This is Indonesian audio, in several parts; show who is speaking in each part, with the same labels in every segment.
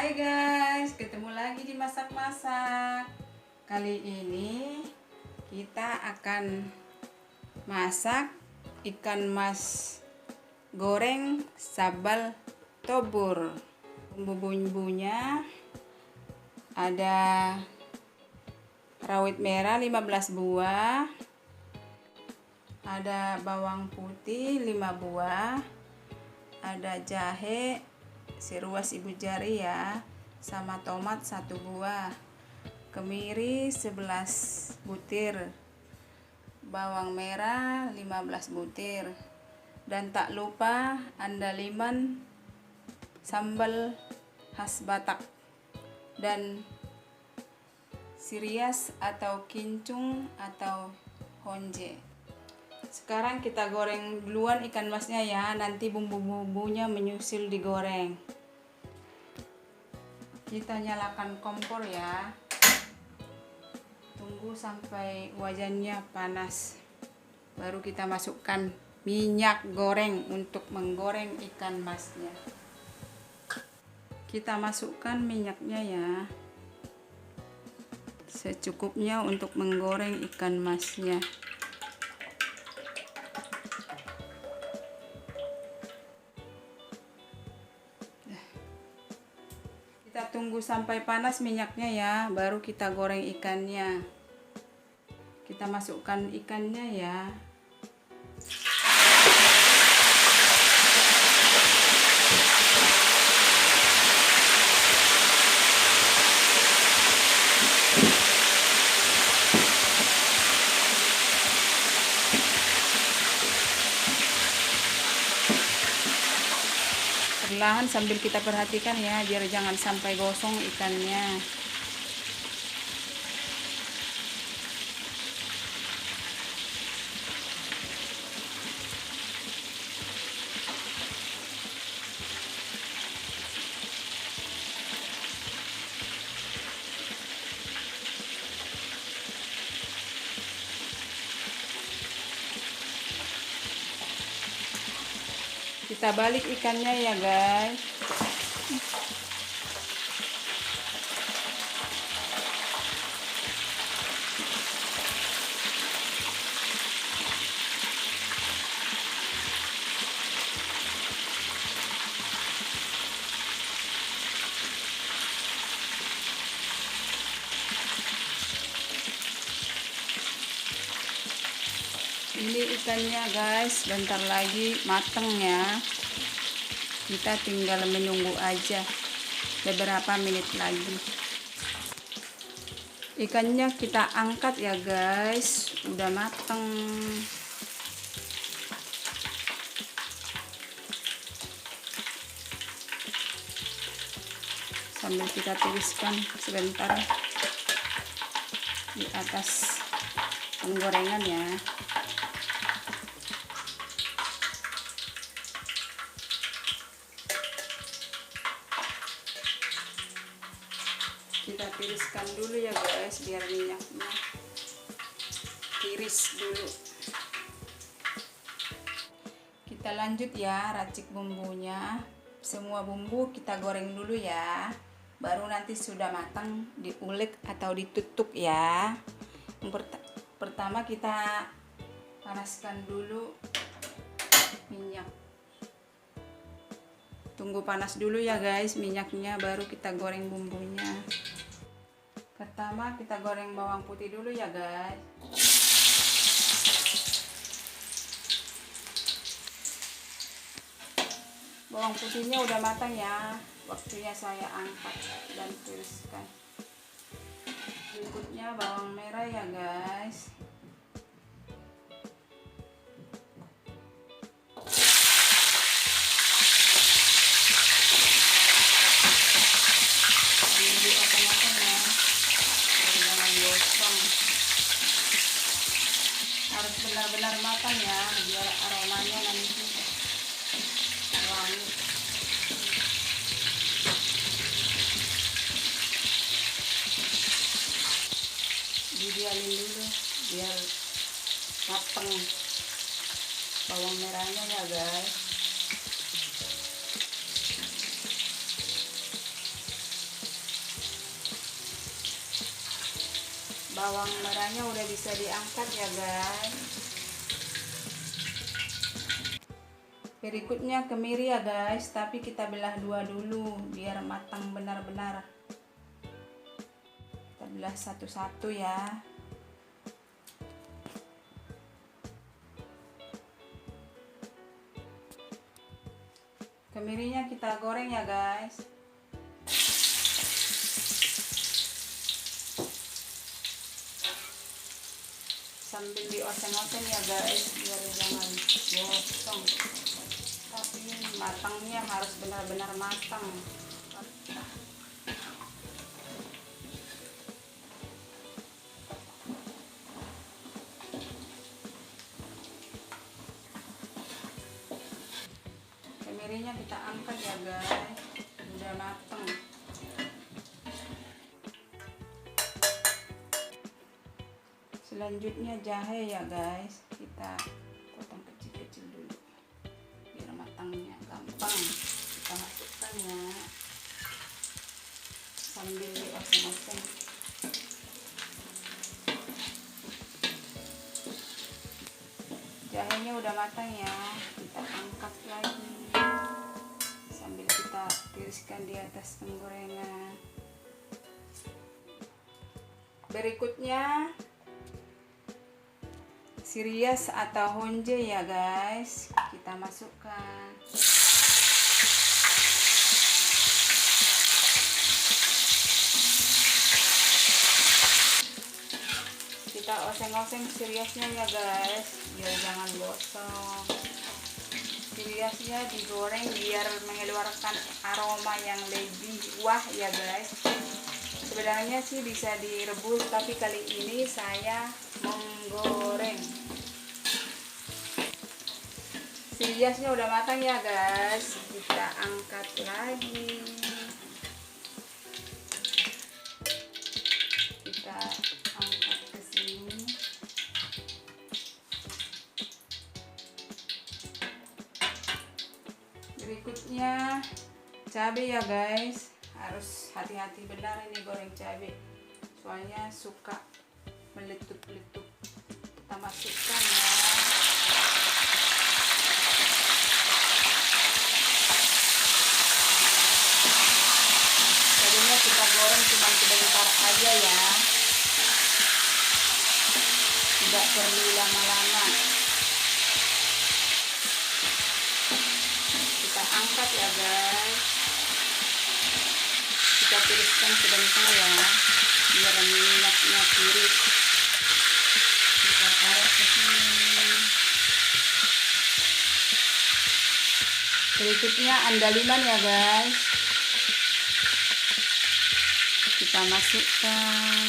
Speaker 1: Hai guys, ketemu lagi di masak-masak. Kali ini kita akan masak ikan mas goreng sambal tobur. Bumbu-bumbunya ada rawit merah 15 buah, ada bawang putih 5 buah, ada jahe seruas ibu jari ya, sama tomat 1 buah, kemiri 11 butir, bawang merah 15 butir, dan tak lupa andaliman sambal khas Batak dan sirias atau kincung atau honje. Sekarang kita goreng duluan ikan masnya ya, nanti bumbu-bumbunya menyusul digoreng. Kita nyalakan kompor ya, tunggu sampai wajannya panas, baru kita masukkan minyak goreng untuk menggoreng ikan masnya. Kita masukkan minyaknya ya, secukupnya untuk menggoreng ikan masnya. Kita tunggu sampai panas minyaknya ya, baru kita goreng ikannya. Kita masukkan ikannya ya. Perlahan sambil kita perhatikan ya, biar jangan sampai gosong ikannya. Kita balik ikannya ya guys. Ini ikannya guys, bentar lagi mateng ya. Kita tinggal menunggu aja beberapa menit lagi. Ikannya kita angkat ya guys, udah mateng. Sambil kita tiriskan sebentar di atas penggorengan ya. Kita tiriskan dulu ya guys, biar minyaknya tiris dulu. Kita lanjut ya, racik bumbunya. Semua bumbu kita goreng dulu ya, baru nanti sudah matang diulik atau ditutup ya. Pertama kita panaskan dulu minyak. Tunggu panas dulu ya guys minyaknya, baru kita goreng bumbunya. Pertama kita goreng bawang putih dulu ya guys. Bawang putihnya udah matang ya, waktunya saya angkat dan tiriskan. Berikutnya bawang merah ya guys. Harus benar-benar matang ya, biar aromanya nanti wangi. Didiamin dulu biar matang bawang merahnya ya guys. Bawang merahnya udah bisa diangkat ya guys. Berikutnya kemiri ya guys, tapi kita belah dua dulu biar matang benar-benar. Kita belah satu-satu ya. Kemirinya kita goreng ya guys. Sambil dioseng-oseng ya guys, biar jangan gosong. Tapi matangnya harus benar-benar matang. Kemirinya kita angkat ya guys, udah matang. Selanjutnya jahe ya guys, kita potong kecil-kecil dulu biar matangnya gampang. Kita masukkan ya sambil dioseng-oseng. Jahenya udah matang ya, kita angkat lagi sambil kita tiriskan di atas penggorengan. Berikutnya sirias atau honje ya guys, kita masukkan. Kita oseng-oseng siriasnya ya guys, biar jangan gosong. Siriasnya digoreng biar mengeluarkan aroma yang lebih wah ya guys. Sebenarnya sih bisa direbus, tapi kali ini saya menggoreng. Siriasnya udah matang ya guys, kita angkat lagi. Kita angkat ke sini. Berikutnya cabai ya guys, harus hati-hati benar ini goreng cabai, soalnya suka meletup-letup. Kita masukkan ya. Tadinya kita goreng cuma sebentar aja ya, tidak perlu lama-lama. Kita angkat ya guys, kita tiriskan sebentar ya biar minyaknya tiris. Kita taruh ke sini. Berikutnya andaliman ya guys, kita masukkan.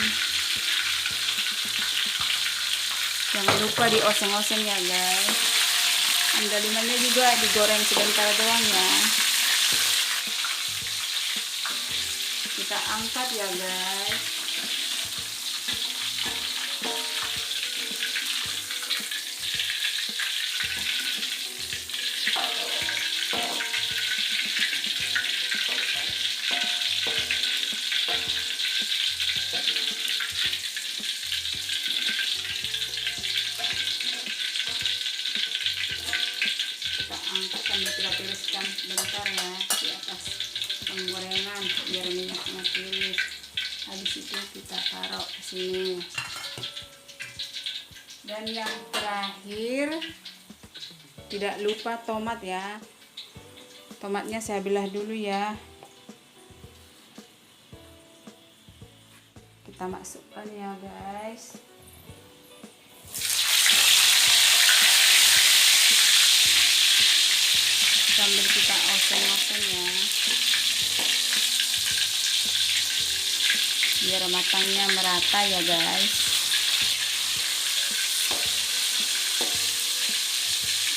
Speaker 1: Jangan lupa dioseng-oseng ya guys. Andalimannya juga digoreng sebentar doang ya. Kita angkat ya guys. Angkat sambil kita tiriskan sebentar ya di atas penggorengan biar minyaknya tiris. Habis itu kita taruh ke sini. Dan yang terakhir, tidak lupa tomat ya. Tomatnya saya belah dulu ya. Kita masukkan ya guys. Sambil kita oseng-oseng ya, biar matangnya merata ya guys.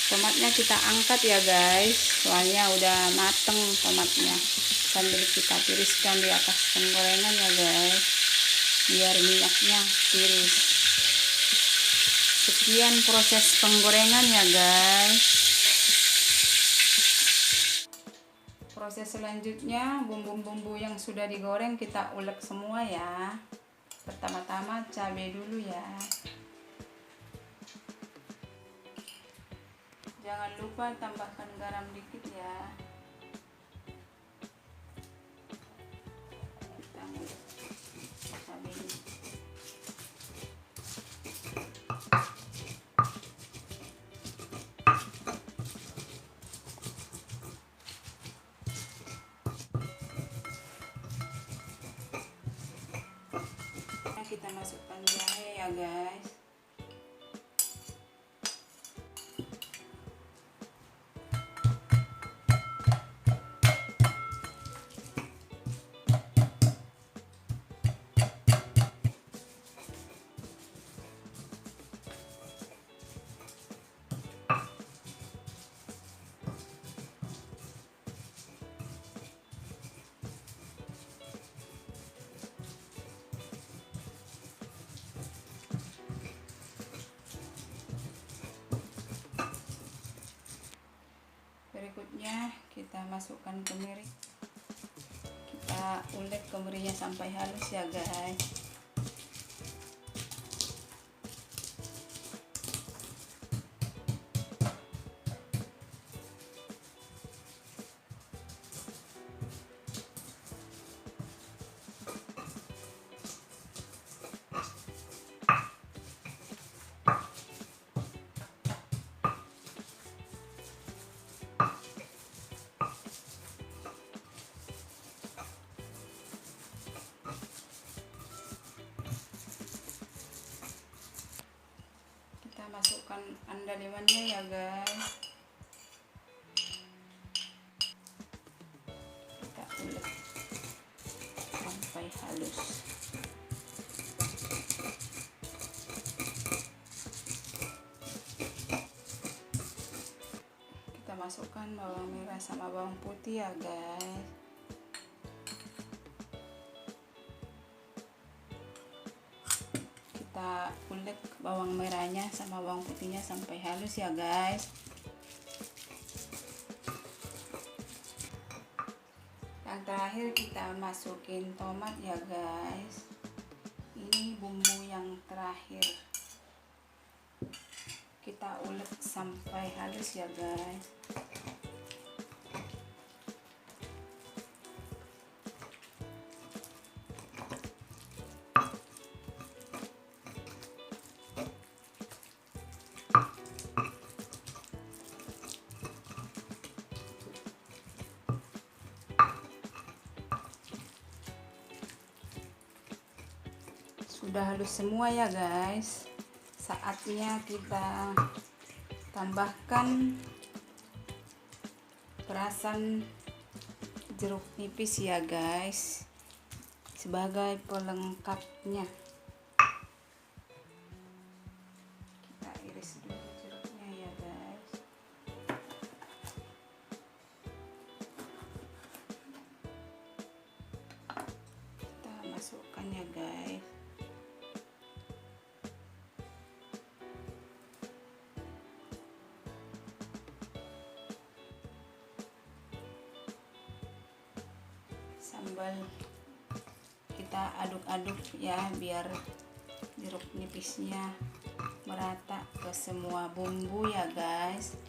Speaker 1: Tomatnya kita angkat ya guys, soalnya udah mateng tomatnya. Sambil kita tiriskan di atas penggorengan ya guys, biar minyaknya tiris. Sekian proses penggorengan ya guys. Proses selanjutnya, bumbu-bumbu yang sudah digoreng kita ulek semua ya. Pertama-tama cabai dulu ya. Jangan lupa tambahkan garam dikit ya. Kita ngulek cabainya. Kita masukkan jahe ya guys. Berikutnya kita masukkan kemiri. Kita ulek kemirinya sampai halus ya guys. Masukkan andalimannya ya guys. Kita ulek sampai halus. Kita masukkan bawang merah sama bawang putih ya guys. Kita ulek bawang merahnya sama bawang putihnya sampai halus ya guys. Yang terakhir kita masukin tomat ya guys. Ini bumbu yang terakhir. Kita ulek sampai halus ya guys. Sudah halus semua ya guys. Saatnya kita tambahkan perasan jeruk nipis ya guys sebagai pelengkapnya. Kita iris dulu jeruknya ya guys. Kita masukkan ya guys. Sambal kita aduk-aduk ya biar jeruk nipisnya merata ke semua bumbu ya guys.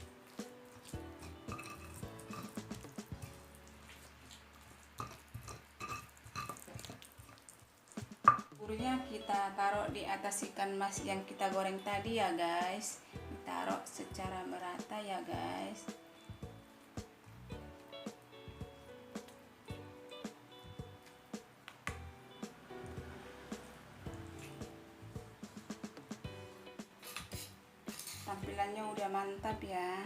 Speaker 1: Buburnya kita taruh di atas ikan mas yang kita goreng tadi ya guys. Ditaruh secara merata ya guys. Tampilannya udah mantap ya.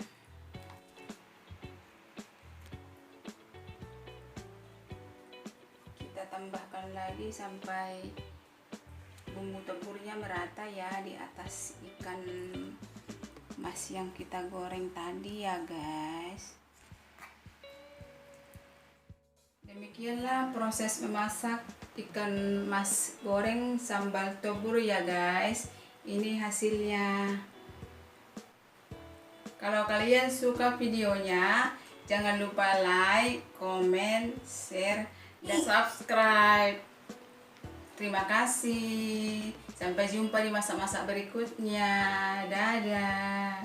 Speaker 1: Kita tambahkan lagi sampai bumbu tempurnya merata ya di atas ikan mas yang kita goreng tadi ya guys. Demikianlah proses memasak ikan mas goreng sambal tobur ya guys. Ini hasilnya. Kalau kalian suka videonya, jangan lupa like, comment, share, dan subscribe. Terima kasih. Sampai jumpa di masak-masak berikutnya. Dadah.